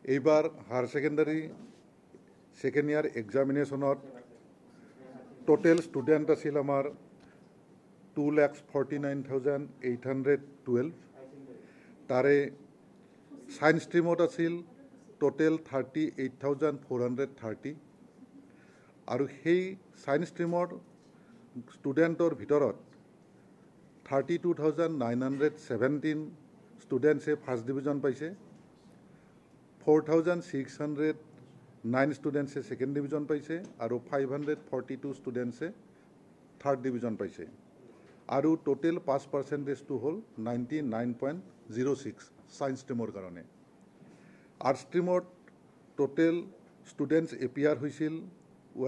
এইবাৰ higher secondary second year এক্সামিনেশ্যনত total student আছিল আমাৰ 2,49,812 তাৰে সায়েন্স ষ্ট্ৰীমত আছিল টোটেল 38,430 আৰু সেই সায়েন্স ষ্ট্ৰীমৰ ষ্টুডেণ্টৰ ভিতৰত 32,917 ষ্টুডেণ্টছে ফাৰ্ষ্ট ডিভিজন পাইছে 4,609 ষ্টুডেণ্টছে ছেকেণ্ড ডিভিজন পাইছে আৰু 542 ষ্টুডেণ্টছে থাৰ্ড ডিভিজন পাইছে আৰু টোটেল পাছ পাৰ্চেণ্টেজটো হ'ল 99.06 সায়েন্স ষ্ট্ৰীমৰ কাৰণে আৰ্টছ ষ্ট্ৰীমত টোটেল ষ্টুডেণ্টছ এপিয়াৰ হৈছিল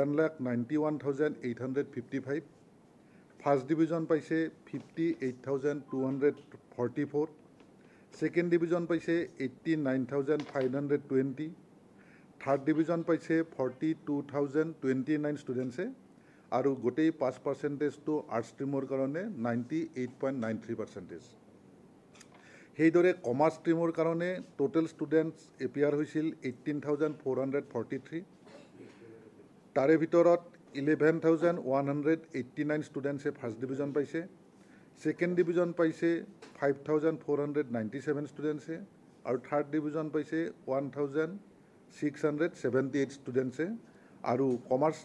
1,91,855 ফাৰ্ষ্ট ডিভিজন পাইছে 58,244 ছেকেণ্ড ডিভিজন পাইছে 89,520 থাৰ্ড ডিভিজন পাইছে 42,029 ষ্টুডেণ্টছে আৰু গোটেই পাছ পাৰ্চেণ্টেজটো আৰ্টছ ষ্ট্ৰীমৰ কাৰণে 98.93%। সেইদৰে কমাৰ্চ ষ্ট্ৰীমৰ কাৰণে টোটেল ষ্টুডেণ্টছ এপিয়াৰ হৈছিল 18,443 তাৰে ভিতৰত 11,189 ষ্টুডেণ্টছে ফাৰ্ষ্ট ডিভিজন পাইছে ছেকেণ্ড ডিভিজন পাইছে 5,497 ষ্টুডেণ্টছে আৰু থাৰ্ড ডিভিজন পাইছে 1,678 ষ্টুডেণ্টছে আৰু কমাৰ্চ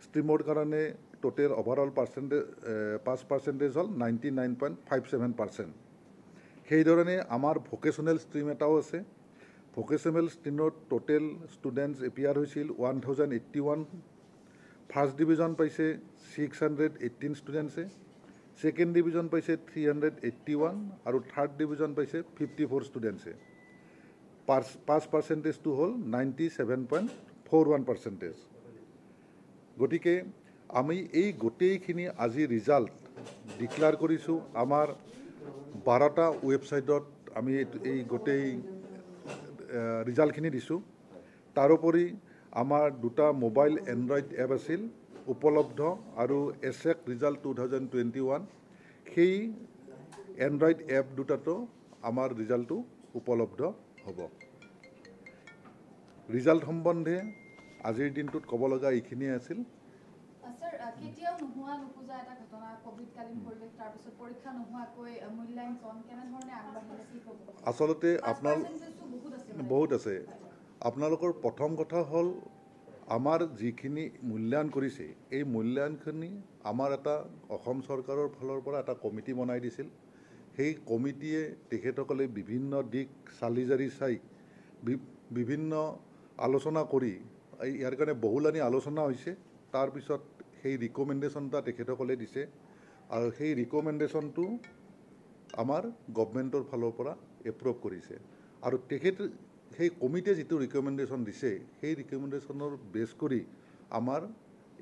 ষ্ট্ৰীমৰ কাৰণে টোটেল অভাৰঅল পাছ পাৰ্চেণ্টেজ হ'ল 99.57%। সেইধৰণে আমাৰ ভোকেশ্যনেল ষ্ট্ৰীম এটাও আছে ভোকেশ্যনেল ষ্ট্ৰীমত টোটেল ষ্টুডেণ্টছ এপিয়াৰ হৈছিল 1,081 ফাৰ্ষ্ট ডিভিজন পাইছে 618 ষ্টুডেণ্টছে ছেকেণ্ড ডিভিজন পাইছে 381 আৰু থাৰ্ড ডিভিজন পাইছে 54 ষ্টুডেণ্টছে পাছ পাৰ্চেণ্টেজটো হ'ল 97.41%। গতিকে আমি এই গোটেইখিনি আজি ৰিজাল্ট ডিক্লেয়াৰ কৰিছোঁ আমাৰ 12টা ৱেবছাইটত আমি এই গোটেই ৰিজাল্টখিনি দিছোঁ তাৰোপৰি আমাৰ দুটা মোবাইল এণ্ড্ৰইড এপ আছিল উপলব্ধ আৰু এছেক ৰিজাল্ট 2021 সেই এণ্ড্ৰইড এপ দুটাতো আমাৰ ৰিজাল্টটো উপলব্ধ হ'ব ৰিজাল্ট সম্বন্ধে আজিৰ দিনটোত ক'ব লগা এইখিনিয়ে আছিল আচলতে আপোনাৰ বহুত আছে আপোনালোকৰ প্ৰথম কথা হ'ল আমাৰ যিখিনি মূল্যায়ন কৰিছে এই মূল্যায়নখিনি আমাৰ এটা অসম চৰকাৰৰ ফালৰ পৰা এটা কমিটি বনাই দিছিল সেই কমিটিয়ে তেখেতসকলে বিভিন্ন দিশ চালি জাৰি চাই বিভিন্ন আলোচনা কৰি ইয়াৰ কাৰণে বহুলানি আলোচনা হৈছে তাৰপিছত সেই ৰিকমেণ্ডেশ্যন এটা তেখেতসকলে দিছে আৰু সেই ৰিকমেণ্ডেশ্যনটো আমাৰ গভৰ্ণমেণ্টৰ ফালৰ পৰা এপ্ৰুভ কৰিছে আৰু তেখেত সেই কমিটিয়ে যিটো ৰিকমেণ্ডেশ্যন দিছে সেই ৰিকমেণ্ডেশ্যনৰ বেছ কৰি আমাৰ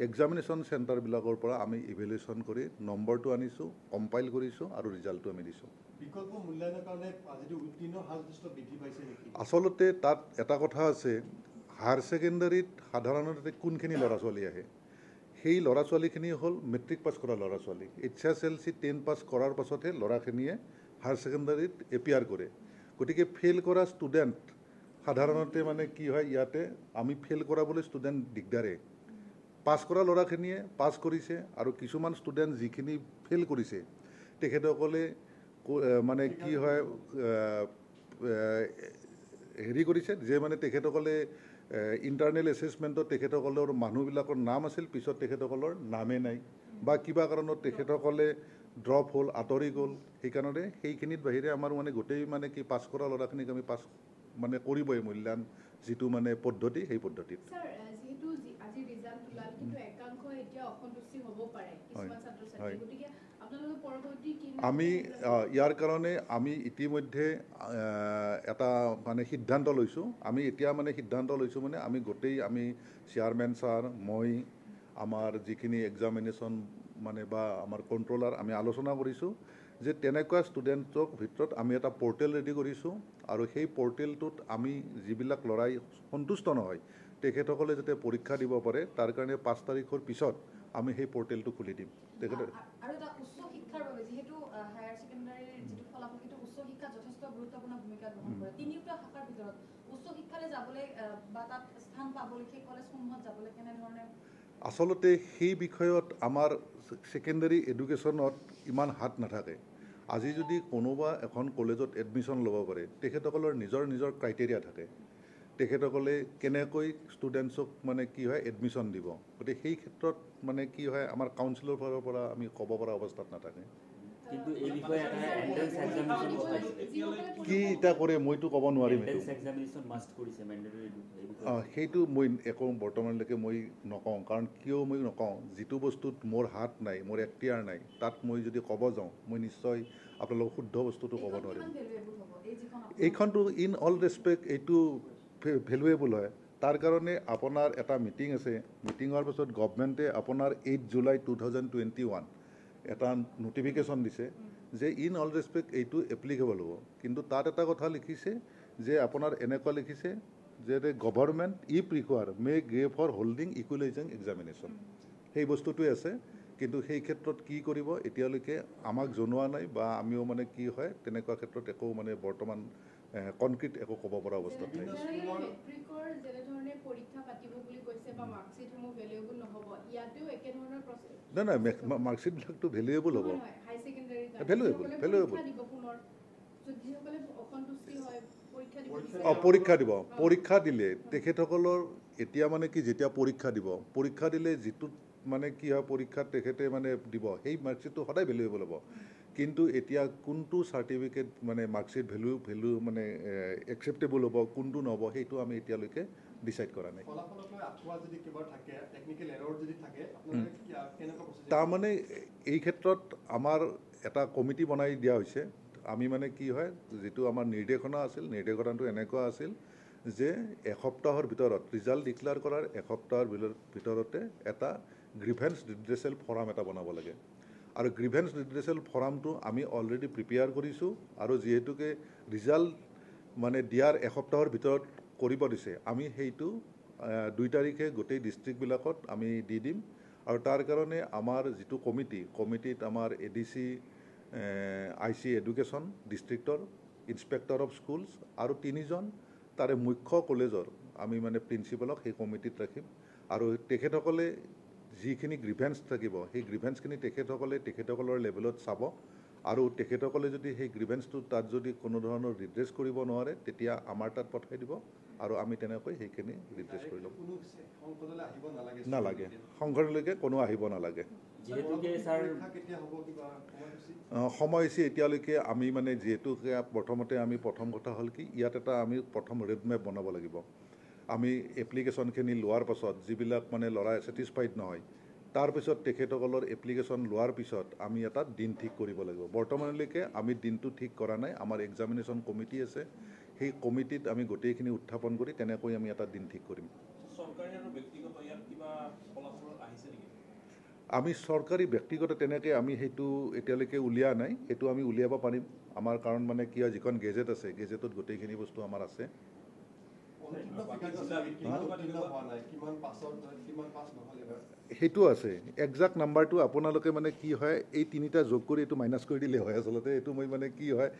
এক্সামিনেশ্যন চেণ্টাৰবিলাকৰ পৰা আমি ইভেলুৱেশ্যন কৰি নম্বৰটো আনিছোঁ কম্পাইল কৰিছোঁ আৰু ৰিজাল্টটো আমি দিছোঁ আচলতে তাত এটা কথা আছে হায়াৰ ছেকেণ্ডাৰীত সাধাৰণতে কোনখিনি ল'ৰা ছোৱালী আহে সেই ল'ৰা ছোৱালীখিনি হ'ল মেট্ৰিক পাছ কৰা ল'ৰা ছোৱালী HSLC 10 পাছ কৰাৰ পাছতহে ল'ৰাখিনিয়ে হায়াৰ ছেকেণ্ডাৰীত এপিয়াৰ কৰে গতিকে ফেইল কৰা ষ্টুডেণ্ট সাধাৰণতে মানে কি হয় ইয়াতে আমি ফেইল কৰাবলৈ ষ্টুডেণ্ট দিগদাৰে পাছ কৰা ল'ৰাখিনিয়ে পাছ কৰিছে আৰু কিছুমান ষ্টুডেণ্ট যিখিনি ফেইল কৰিছে তেখেতসকলে মানে কি হয় হেৰি কৰিছে যে মানে তেখেতসকলে ইণ্টাৰনেল এছেছমেণ্টত তেখেতসকলৰ মানুহবিলাকৰ নাম আছিল পিছত তেখেতসকলৰ নামেই নাই বা কিবা কাৰণত তেখেতসকলে ড্ৰপ হ'ল আঁতৰি গ'ল সেইকাৰণে সেইখিনিত বাহিৰে আমাৰ মানে গোটেই মানে কি পাছ কৰা ল'ৰাখিনিক আমি পাছ মানে কৰিবই মূল্যায়ন যিটো মানে পদ্ধতি সেই পদ্ধতিত আমি ইয়াৰ কাৰণে আমি ইতিমধ্যে এটা মানে সিদ্ধান্ত লৈছোঁ আমি এতিয়া মানে সিদ্ধান্ত লৈছোঁ মানে আমি গোটেই আমি চেয়াৰমেন ছাৰ মই আমাৰ যিখিনি এক্সামিনেশ্যন মানে বা আমাৰ কণ্ট্ৰলাৰ আমি আলোচনা কৰিছোঁ যে তেনেকুৱা ষ্টুডেণ্টক ভিতৰত আমি এটা পৰ্টেল ৰেডি কৰিছোঁ আৰু সেই পৰ্টেলটোত আমি যিবিলাক ল'ৰাই সন্তুষ্ট নহয় তেখেতসকলে যাতে পৰীক্ষা দিব পাৰে তাৰ কাৰণে 5 তাৰিখৰ পিছত আমি সেই পৰ্টেলটো খুলি দিম তেখেতে হায়াৰ ছেকেণ্ডাৰীৰ যিটো ফলাফল সেইটো উচ্চ শিক্ষাত যথেষ্ট গুৰুত্বপূৰ্ণ ভূমিকা গ্ৰহণ কৰে তিনিটা শাখাৰ ভিতৰত উচ্চ শিক্ষালৈ যাব আচলতে সেই বিষয়ত আমাৰ সেকেন্ডাৰী এডুকেশ্যনত ইমান হাত নাথাকে আজি যদি কোনোবা এখন কলেজত এডমিশ্যন ল'ব পাৰে তেখেতসকলৰ নিজৰ নিজৰ ক্ৰাইটেৰিয়া থাকে তেখেতসকলে কেনেকৈ ষ্টুডেণ্টছক মানে কি হয় এডমিশ্যন দিব গতিকে সেই ক্ষেত্ৰত মানে কি হয় আমাৰ কাউন্সিলৰ ফালৰ পৰা আমি ক'ব পৰা অৱস্থাত নাথাকে কিন্তু এই বিষয়ে এটা এন্ট্ৰেন্স এক্সামিনেশন কি এটা কৰে মইতো ক'ব নোৱাৰিম এন্ট্ৰেন্স এক্সামিনেশন মাষ্ট কৰিছে ম্যান্ডেটৰি সেইটো মই একো বৰ্তমানলৈকে মই নকওঁ কাৰণ কিয় মই নকওঁ যিটো বস্তুত মোৰ হাত নাই মোৰ এখতিয়াৰ নাই তাত মই যদি ক'ব যাওঁ মই নিশ্চয় আপোনালোকক শুদ্ধ বস্তুটো ক'ব নোৱাৰিম এইখনটো ইন অল ৰেছপেক্ট এইটো ভেলুৱেবল হয় তাৰ কাৰণে আপোনাৰ এটা মিটিং আছে মিটিঙৰ পাছত গভৰ্ণমেণ্টে আপোনাৰ 8 জুলাই 2021 এটা নোটিফিকেশ্যন দিছে যে ইন অল ৰেছপেক্ট এইটো এপ্লিকেবল হ'ব কিন্তু তাত এটা কথা লিখিছে যে আপোনাৰ এনেকুৱা লিখিছে যে গভৰ্ণমেণ্ট প্ৰিফাৰ মে গে ফৰ হোল্ডিং ইকুৱেলাইজিং এক্সামিনেশ্যন সেই বস্তুটোৱে আছে কিন্তু সেই ক্ষেত্ৰত কি কৰিব এতিয়ালৈকে আমাক জনোৱা নাই বা আমিও মানে কি হয় তেনেকুৱা ক্ষেত্ৰত একো মানে বৰ্তমান কনক্ৰিট একো ক'ব পৰা অৱস্থাত নাই নাই মাৰ্কশ্বিটবিলাকতো ভেলুৱেবল হ'ব ভেলুৱেবল পৰীক্ষা দিলে তেখেতসকলৰ এতিয়া মানে কি যেতিয়া পৰীক্ষা দিলে যিটোত মানে কি হয় পৰীক্ষাত তেখেতে মানে দিব সেই মাৰ্কশ্বিটটো সদায় ভেলুৱেবল হ'ব কিন্তু এতিয়া কোনটো চাৰ্টিফিকেট মানে মাৰ্কশ্বিট ভেলু মানে একচেপ্টেবল হ'ব কোনটো নহ'ব সেইটো আমি এতিয়ালৈকে ডিচাইড কৰা নাই তাৰমানে এই ক্ষেত্ৰত আমাৰ এটা কমিটি বনাই দিয়া হৈছে আমি মানে কি হয় যেটো আমাৰ নিৰ্দেশনা আছিল নিৰ্দেশনাটো এনেকুৱা আছিল যে এসপ্তাহৰ ভিতৰত ৰিজাল্ট ডিক্লেয়াৰ কৰাৰ এসপ্তাহৰ ভিতৰতে এটা গ্ৰিভেন্স ৰিড্ৰেছেল ফৰাম এটা বনাব লাগে আৰু গ্ৰিভেন্স ৰিড্ৰেছেল ফৰামটো আমি অলৰেডি প্ৰিপেয়াৰ কৰিছোঁ আৰু যিহেতুকে ৰিজাল্ট মানে দিয়াৰ এসপ্তাহৰ ভিতৰত কৰিব দিছে আমি সেইটো 2 তাৰিখে গোটেই ডিষ্ট্ৰিক্টবিলাকত আমি দি দিম আৰু তাৰ কাৰণে আমাৰ যিটো কমিটিত আমাৰ ADC IC এডুকেশ্যন ডিষ্ট্ৰিক্টৰ ইনস্পেক্টৰ অফ স্কুলছ আৰু 3জন তাৰে মুখ্য কলেজৰ আমি মানে প্ৰিন্সিপালক সেই কমিটিত ৰাখিম আৰু তেখেতসকলে যিখিনি গ্ৰিভেন্স থাকিব সেই গ্ৰিভেন্সখিনি তেখেতসকলৰ লেভেলত চাব আৰু তেখেতসকলে যদি সেই গ্ৰিভেন্সটো তাত যদি কোনো ধৰণৰ ৰিড্ৰেছ কৰিব নোৱাৰে তেতিয়া আমাৰ তাত পঠাই দিব আৰু আমি তেনেকৈ সেইখিনি ৰিড্ৰেছ কৰি ল'ম নালাগে সংঘলৈকে কোনো আহিব নালাগে সময়সূচী এতিয়ালৈকে আমি মানে যিহেতুকে প্ৰথম কথা হ'ল কি ইয়াত এটা আমি প্ৰথম ৰেড মেপ বনাব লাগিব আমি এপ্লিকেশ্যনখিনি লোৱাৰ পাছত যিবিলাক মানে ল'ৰাই ছেটিছফাইড নহয় তাৰপিছত তেখেতসকলৰ এপ্লিকেশ্যন লোৱাৰ পিছত আমি এটা দিন ঠিক কৰিব লাগিব বৰ্তমানলৈকে আমি দিনটো ঠিক কৰা নাই আমাৰ এক্সামিনেশ্যন কমিটি আছে সেই কমিটিত আমি গোটেইখিনি উত্থাপন কৰি তেনেকৈ আমি এটা দিন ঠিক কৰিম আমি চৰকাৰী ব্যক্তিগত তেনেকৈ আমি সেইটো এতিয়ালৈকে উলিয়া নাই সেইটো আমি উলিয়াব পাৰিম আমাৰ কাৰণ মানে কি হয় যিখন গেজেট আছে গেজেটত গোটেইখিনি বস্তু আমাৰ আছে সেইটো আছে একজাক্ট নাম্বাৰটো আপোনালোকে মানে কি হয় এই তিনিটা যোগ কৰি এইটো মাইনাছ কৰি দিলে হয় আচলতে এইটো মই মানে কি হয়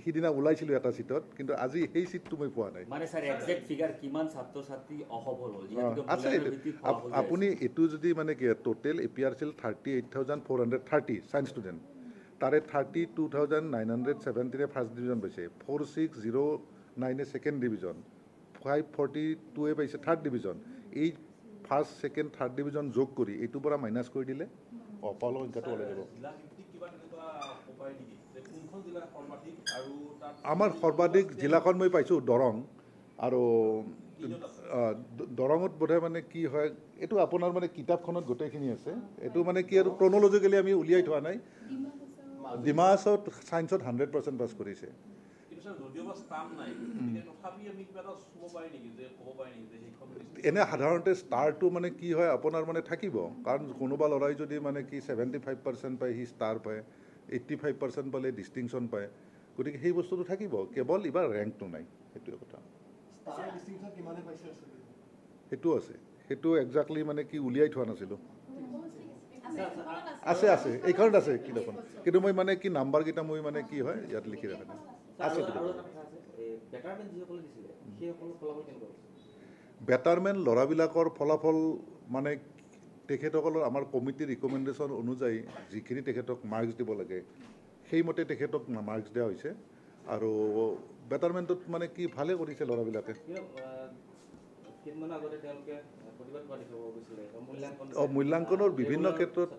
সিদিনা ওলাইছিলোঁ এটা চিটত কিন্তু আজি সেই চিটটো মই পোৱা নাই মানে স্যাৰ একজেক্ট ফিগাৰ কিমান ছাত্ৰ ছাত্ৰী অসফল হ'ল আছে আপুনি এইটো যদি মানে কি টোটেল এপিয়াৰ আছিল 38,430 ছায়েন্স ষ্টুডেণ্ট তাৰে 32,970 ফাৰ্ষ্ট ডিভিজন পাইছে 4609 ছেকেণ্ড ডিভিজন 542 পাইছে থাৰ্ড ডিভিজন এই ফাৰ্ষ্ট ছেকেণ্ড থাৰ্ড ডিভিজন যোগ কৰি এইটোৰ পৰা মাইনাছ কৰি দিলে অপালৰ সংখ্যাটো ওলাই যাব আমাৰ সৰ্বাধিক জিলাখন মই পাইছোঁ দৰং আৰু দৰঙত বোধহয় মানে কি হয় এইটো আপোনাৰ মানে কিতাপখনত গোটেইখিনি আছে এইটো মানে কি আৰু ক্ৰনলজিকেলি আমি উলিয়াই থোৱা নাই ডিমা হাছাওত ছায়েন্সত 100% পাছ কৰিছে এনে সাধাৰণতে ষ্টাৰটো মানে কি হয় আপোনাৰ মানে থাকিব কাৰণ কোনোবা ল'ৰাই যদি মানে কি 75% পায় সি ষ্টাৰ পায় 85% পালে ডিষ্টিংশ্যন পায় গতিকে সেই বস্তুটো থাকিব কেৱল এইবাৰ ৰেংকটো নাই সেইটোৱে কথা সেইটো আছে সেইটো একজাক্টলি মানে কি উলিয়াই থোৱা নাছিলোঁ আছে এইখনত আছে কিতাপখন কিন্তু মই মানে কি নাম্বাৰকেইটা মই মানে কি হয় ইয়াত লিখি ৰাখা নাই আছে বেটাৰমেণ্ট ল'ৰাবিলাকৰ ফলাফল মানে তেখেতসকলৰ আমাৰ কমিটিৰ ৰিকমেণ্ডেশ্যন অনুযায়ী যিখিনি তেখেতক মাৰ্কছ দিব লাগে সেইমতে তেখেতক মাৰ্কছ দিয়া হৈছে আৰু বেটাৰমেণ্টত মানে কি ভালে কৰিছে ল'ৰাবিলাকে মূল্যাংকনৰ বিভিন্ন ক্ষেত্ৰত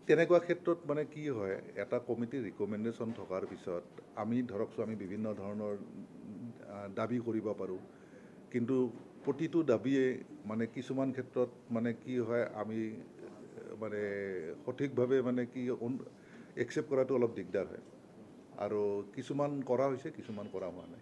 তেনেকুৱা ক্ষেত্ৰত মানে কি হয় এটা কমিটিৰ ৰিকমেণ্ডেশ্যন থকাৰ পিছত আমি ধৰকচোন আমি বিভিন্ন ধৰণৰ দাবী কৰিব পাৰোঁ কিন্তু প্ৰতিটো দাবীয়ে মানে কিছুমান ক্ষেত্ৰত মানে কি হয় আমি মানে সঠিকভাৱে মানে কি একচেপ্ট কৰাটো অলপ দিগদাৰ হয় আৰু কিছুমান কৰা হৈছে কিছুমান কৰা হোৱা নাই